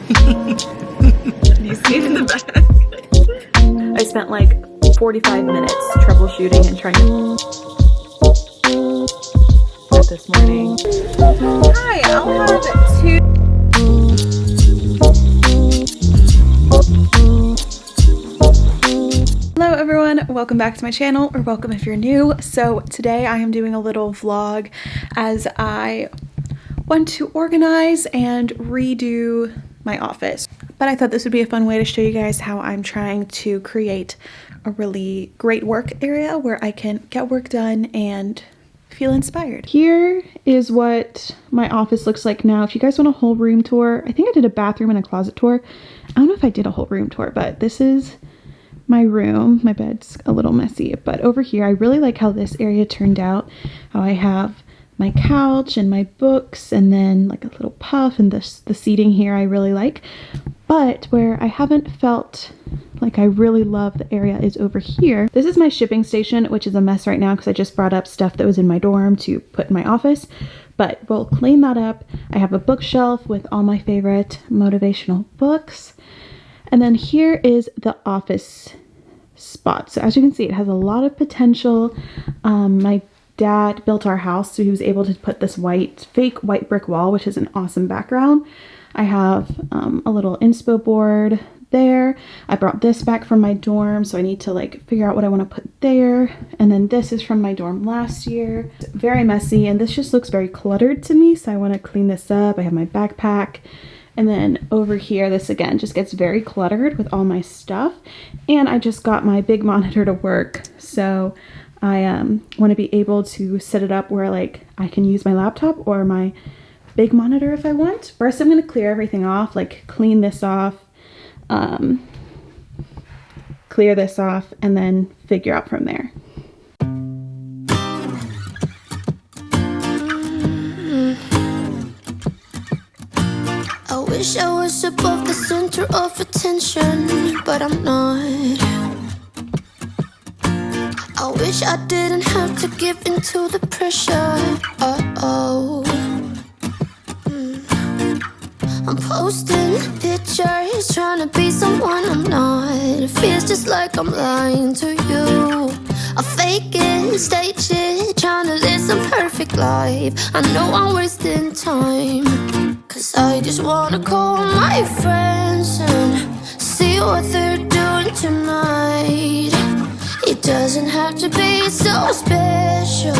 You see it in the back. I spent like 45 minutes troubleshooting and trying to this morning. Hi, I'll have two. Hello everyone, welcome back to my channel, or welcome if you're new. So today I am doing a little vlog as I want to organize and redo my office. But I thought this would be a fun way to show you guys how I'm trying to create a really great work area where I can get work done and feel inspired. Here is what my office looks like now. If you guys want a whole room tour, I think I did a bathroom and a closet tour. I don't know if I did a whole room tour, but this is my room. My bed's a little messy, but over here I really like how this area turned out. How I have my couch and my books and then like a little puff, and the seating here I really like. But where I haven't felt like I really love the area is over here. This is my shipping station, which is a mess right now because I just brought up stuff that was in my dorm to put in my office, but we'll clean that up. I have a bookshelf with all my favorite motivational books. And then here is the office spot. So as you can see, it has a lot of potential. My dad built our house, so he was able to put this fake white brick wall, which is an awesome background. I have a little inspo board there. I brought this back from my dorm, so I need to like figure out what I want to put there. And then this is from my dorm last year. It's very messy, and this just looks very cluttered to me, so I want to clean this up. I have my backpack. And then over here, this again just gets very cluttered with all my stuff. And I just got my big monitor to work, so I want to be able to set it up where like I can use my laptop or my big monitor if I want. First, I'm going to clear everything off, like clean this off, clear this off, and then figure out from there. I wish I was above the center of attention, but I'm not. I wish I didn't have to give in to the pressure. I'm posting pictures, trying to be someone I'm not. It feels just like I'm lying to you. I fake it, stage it, trying to live some perfect life. I know I'm wasting time, cause I just wanna call my friends and see what they're doing tonight. It doesn't have to be so special.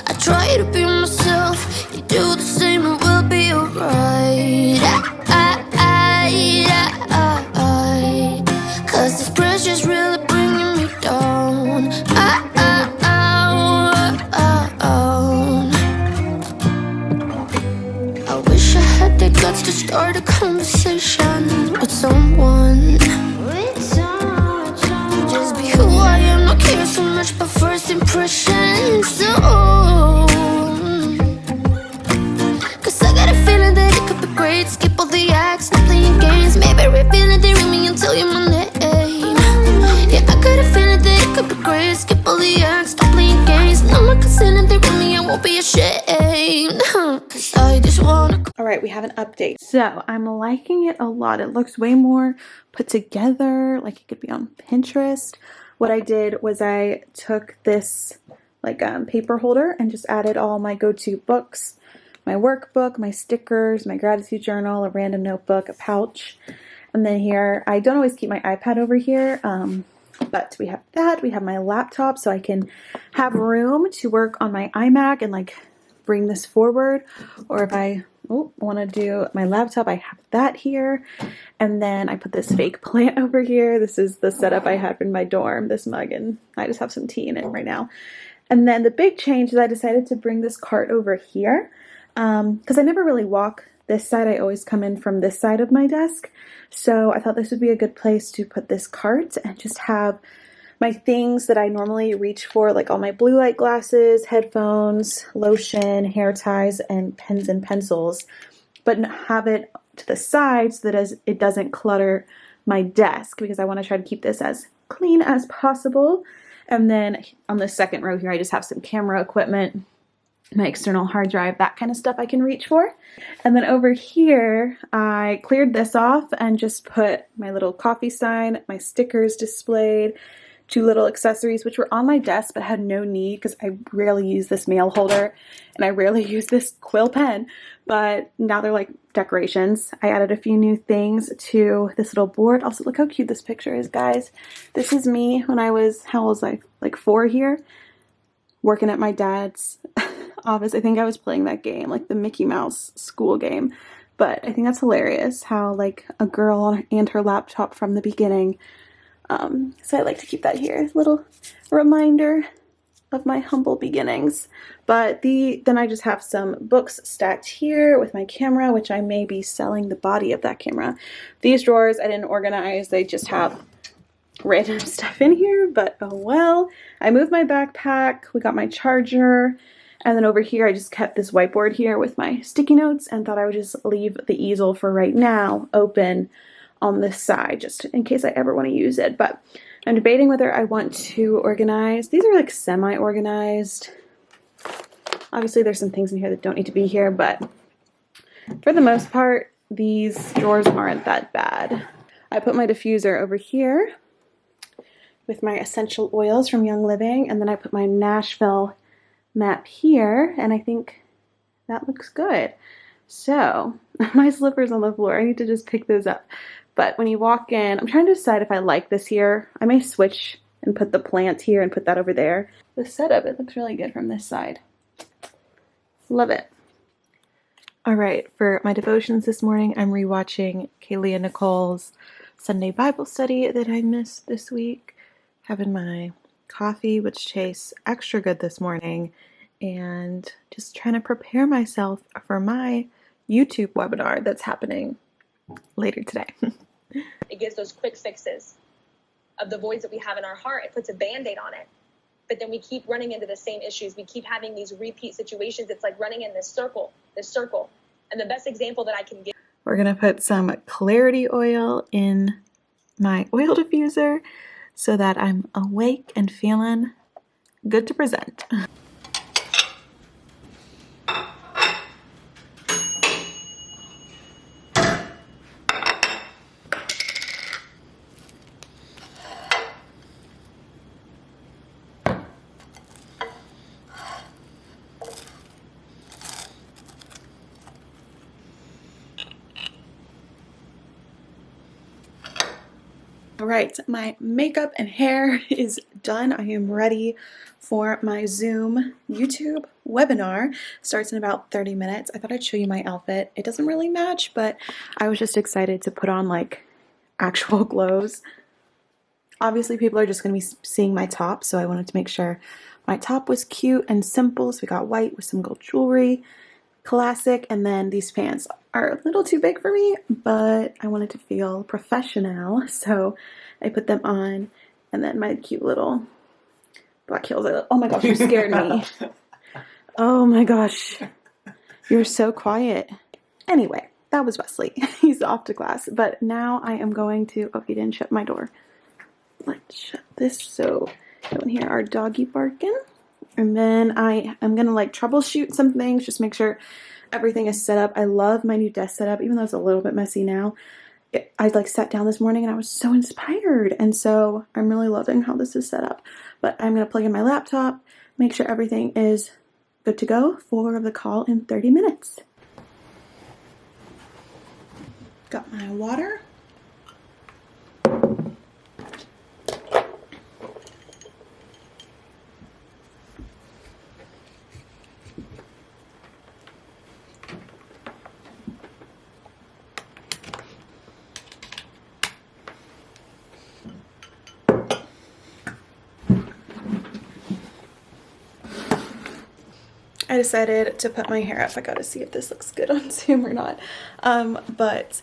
I try to be myself, you do the same and we'll be alright. Cause this pressure's really bringing me down. I wish I had the guts to start a conversation with someone. Just be who I am, not care so much about first impressions. So cause I got a feeling that it could be great. Skip all the acts, stop playing games. Maybe reveal it, they ring me and tell you my name. Yeah, I got a feeling that it could be great. Skip all the acts, stop playing games. No more consent, if they ring me, I won't be ashamed. Cause I just wanna. Alright, we have an update. So I'm liking it a lot. It looks way more put together, like it could be on Pinterest. What I did was I took this like paper holder and just added all my go-to books, my workbook, my stickers, my gratitude journal, a random notebook, a pouch. And then here, I don't always keep my iPad over here, but we have that. We have my laptop, so I can have room to work on my iMac and like bring this forward. Or if I want to do my laptop, I have that here. And then I put this fake plant over here. This is the setup I had in my dorm, this mug, and I just have some tea in it right now. And then the big change is I decided to bring this cart over here because I never really walk this side. I always come in from this side of my desk. So I thought this would be a good place to put this cart and just have my things that I normally reach for, like all my blue light glasses, headphones, lotion, hair ties, and pens and pencils, but have it to the side so that it doesn't clutter my desk, because I want to try to keep this as clean as possible. And then on the second row here, I just have some camera equipment my external hard drive, that kind of stuff I can reach for. And then over here, I cleared this off and just put my little coffee sign, my stickers displayed, 2 little accessories, which were on my desk but had no need because I rarely use this mail holder and I rarely use this quill pen, but now they're like decorations. I added a few new things to this little board. Also, look how cute this picture is, guys. This is me when I was, how old was I? Like 4 here, working at my dad's office. I think I was playing that game, like the Mickey Mouse school game. But I think that's hilarious how like a girl and her laptop from the beginning. So I like to keep that here, little reminder of my humble beginnings. But then I just have some books stacked here with my camera, which I may be selling the body of that camera. These drawers I didn't organize, they just have random stuff in here, but oh well. I moved my backpack, we got my charger, and then over here I just kept this whiteboard here with my sticky notes and thought I would just leave the easel for right now open on this side just in case I ever want to use it. But I'm debating whether I want to organize. These are like semi-organized. Obviously there's some things in here that don't need to be here, but for the most part these drawers aren't that bad. I put my diffuser over here with my essential oils from Young Living, and then I put my Nashville map here, and I think that looks good. So my slippers on the floor, I need to just pick those up. But when you walk in, I'm trying to decide if I like this here. I may switch and put the plant here and put that over there. The setup, it looks really good from this side. Love it. All right, for my devotions this morning, I'm rewatching Kaylee and Nicole's Sunday Bible study that I missed this week. Having my coffee, which tastes extra good this morning, and just trying to prepare myself for my YouTube webinar that's happening later today. It gives those quick fixes of the voids that we have in our heart. It puts a Band-Aid on it. But then we keep running into the same issues. We keep having these repeat situations. It's like running in this circle. And the best example that I can give. We're going to put some clarity oil in my oil diffuser so that I'm awake and feeling good to present. All right, my makeup and hair is done. I am ready for my Zoom YouTube webinar. Starts in about 30 minutes. I thought I'd show you my outfit. It doesn't really match, but I was just excited to put on like actual clothes. Obviously, people are just going to be seeing my top, so I wanted to make sure my top was cute and simple. So we got white with some gold jewelry, classic, and then these pants are a little too big for me, but I wanted to feel professional, so I put them on, and then my cute little black heels. Oh my gosh, you scared me. Oh my gosh, you're so quiet. Anyway, that was Wesley. He's off to class, but now I am going to, oh, he didn't shut my door. Let's shut this so you don't hear our doggy barking. And then I am going to like troubleshoot some things, just make sure everything is set up. I love my new desk setup, even though it's a little bit messy now. I like sat down this morning and I was so inspired. And so I'm really loving how this is set up. But I'm going to plug in my laptop, make sure everything is good to go for the call in 30 minutes. Got my water. I decided to put my hair up. I gotta see if this looks good on Zoom or not. But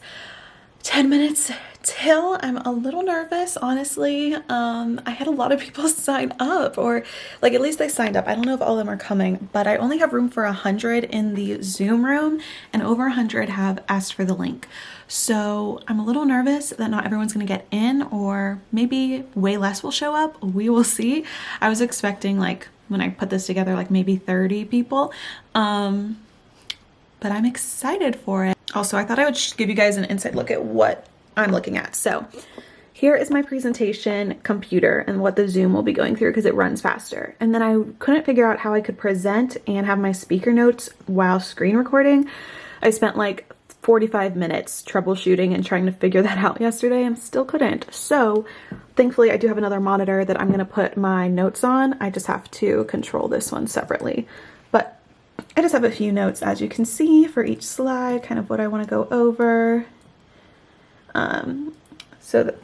10 minutes till. I'm a little nervous, honestly. I had a lot of people sign up, or like at least they signed up. I don't know if all of them are coming, but I only have room for 100 in the Zoom room, and over 100 have asked for the link. So I'm a little nervous that not everyone's gonna get in, or maybe way less will show up. We will see. I was expecting like when I put this together, like maybe 30 people. But I'm excited for it. Also, I thought I would give you guys an inside look at what I'm looking at. So here is my presentation computer and what the Zoom will be going through because it runs faster. And then I couldn't figure out how I could present and have my speaker notes while screen recording. I spent like 45 minutes troubleshooting and trying to figure that out yesterday and still couldn't. So thankfully I do have another monitor that I'm gonna put my notes on. I just have to control this one separately. But I just have a few notes, as you can see, for each slide, kind of what I want to go over, so that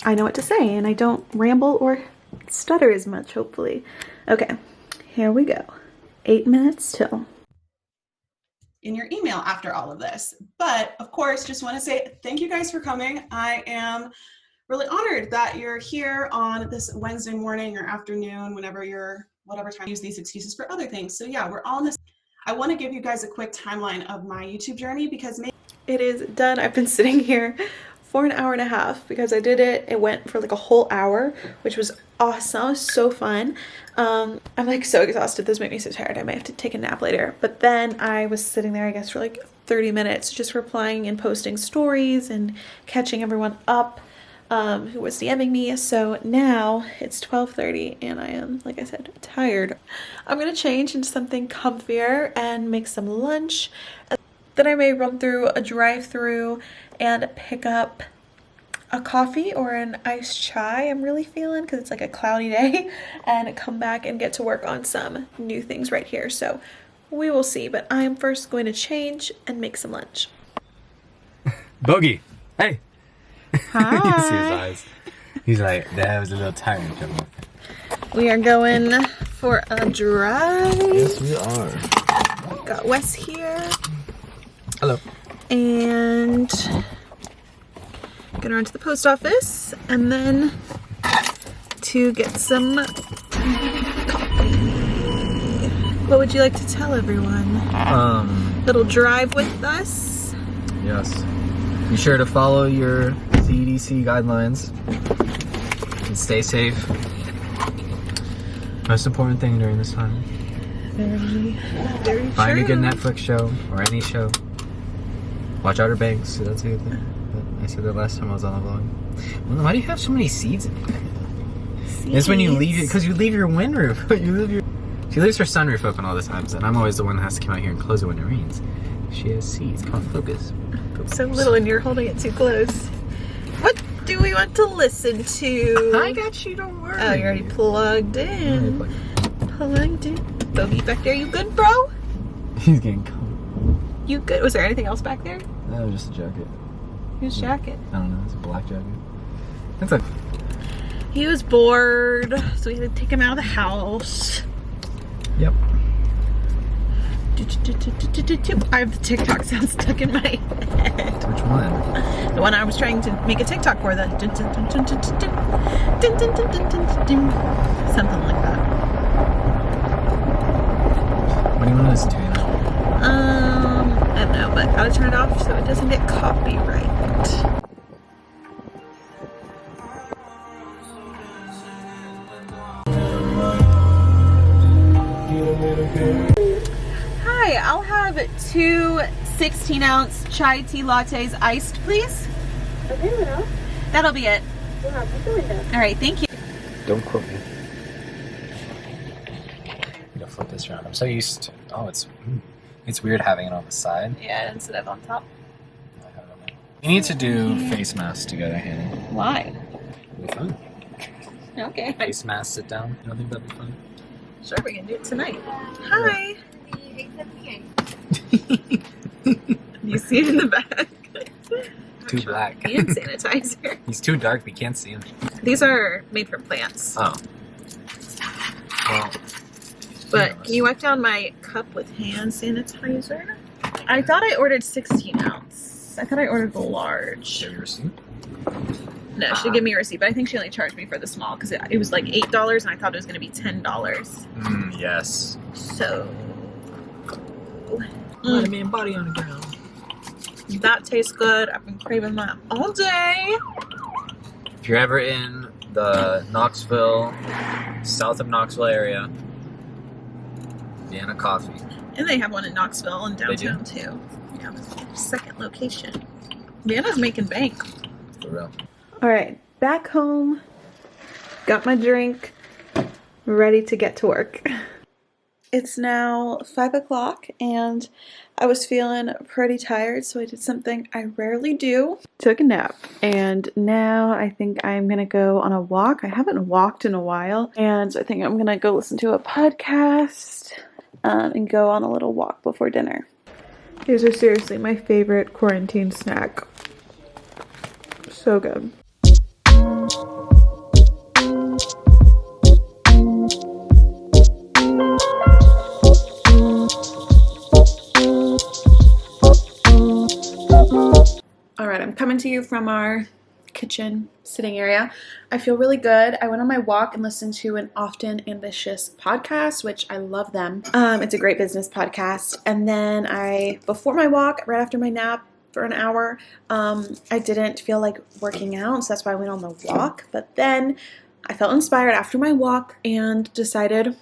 I know what to say and I don't ramble or stutter as much, hopefully. Okay, here we go. 8 minutes till. In your email after all of this. But of course, just want to say thank you guys for coming. I am really honored that you're here on this Wednesday morning or afternoon, whatever time you use these excuses for other things. So yeah, we're all in this. I want to give you guys a quick timeline of my YouTube journey because it is done. I've been sitting here for an hour and a half because I did it. It went for like a whole hour, which was awesome, so fun. I'm like so exhausted. This made me so tired. I might have to take a nap later. But then I was sitting there, I guess, for like 30 minutes just replying and posting stories and catching everyone up who was DMing me. So now it's 12:30 and I am, like I said, tired. I'm gonna change into something comfier and make some lunch. Then I may run through a drive-through and pick up a coffee or an iced chai I'm really feeling because it's like a cloudy day, and come back and get to work on some new things right here. So we will see, but I am first going to change and make some lunch. Bogey, hey. Hi. You can see his eyes. He's like, Dad was a little tired. We are going for a drive. Yes, we are. Got Wes here. Hello. And gonna run to the post office and then to get some coffee. What would you like to tell everyone? Little drive with us? Yes. Be sure to follow your CDC guidelines and stay safe. Most important thing during this time. Very, very Find true. a good Netflix show or any show. Watch Outer Banks. So that's a good thing. But I said that last time I was on the vlog. Well, why do you have so many seeds in there? It's when you leave it, because you leave your wind roof. She leaves her sunroof open all the times, and I'm always the one that has to come out here and close it when it rains. She has seeds. Come on, focus. So little and you're holding it too close. What do we want to listen to? I got you, don't worry. Oh, you're already plugged in. Plugged in. Bogey back there, you good, bro? He's getting cold. You good? Was there anything else back there? That was just a jacket. Whose jacket? I don't know. It's a black jacket. It's a. He was bored, so we had to take him out of the house. Yep. I have the TikTok sound stuck in my head. Which one? The one I was trying to make a TikTok for. The something like that. What do you want to listen to? I don't know, but gotta turn it off so it doesn't get copyright. Hi, I'll have 2 16-ounce chai tea lattes iced, please. Okay, well, That'll be it. we'll have the window. All right, thank you. Don't quote me. I'm gonna flip this around. I'm so used to. Oh, it's weird having it on the side. Yeah, instead of on top. You need to do face masks together, Hannah. Why? It'll be fun. Okay. Face mask, sit down. You don't think that'd be fun? Sure, we can do it tonight. Hi. You see it in the back. Too black. Hand sanitizer. He's too dark. We can't see him. These are made from plants. Oh. Well. But can you wipe down my cup with hand sanitizer? I thought I ordered 16 ounce. I thought I ordered the large. Show your receipt. No, she gave me a receipt, but I think she only charged me for the small because it was like $8 and I thought it was going to be $10. Yes. So. Man, body on the ground. That tastes good. I've been craving that all day. If you're ever in the Knoxville, south of Knoxville area, Vienna coffee. And they have one in Knoxville and They do? downtown too. Yeah, second location. Vienna's making bank. For real. All right, back home. Got my drink. Ready to get to work. It's now 5 o'clock and I was feeling pretty tired, so I did something I rarely do. Took a nap, and now I think I'm gonna go on a walk. I haven't walked in a while, and I think I'm gonna go listen to a podcast and go on a little walk before dinner. These are seriously my favorite quarantine snack. So good. All right, I'm coming to you from our kitchen sitting area. I feel really good. I went on my walk and listened to an Often Ambitious podcast, which I love them. It's a great business podcast. And then before my walk, right after my nap for an hour, I didn't feel like working out, so that's why I went on the walk. But then I felt inspired after my walk and decided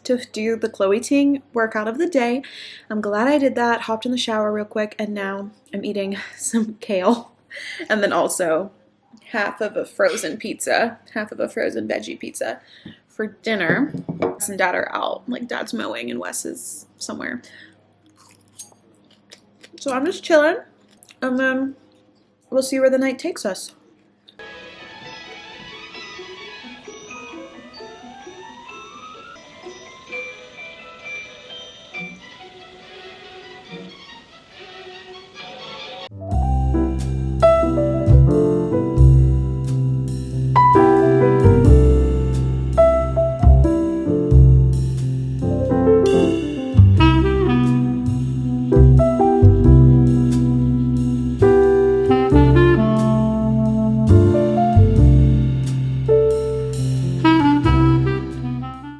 to do the Chloe Ting workout of the day. I'm glad I did that, hopped in the shower real quick, and now I'm eating some kale. And then also half of a frozen pizza, half of a frozen veggie pizza for dinner. Wes and Dad are out, like Dad's mowing and Wes is somewhere. So I'm just chilling, and then we'll see where the night takes us.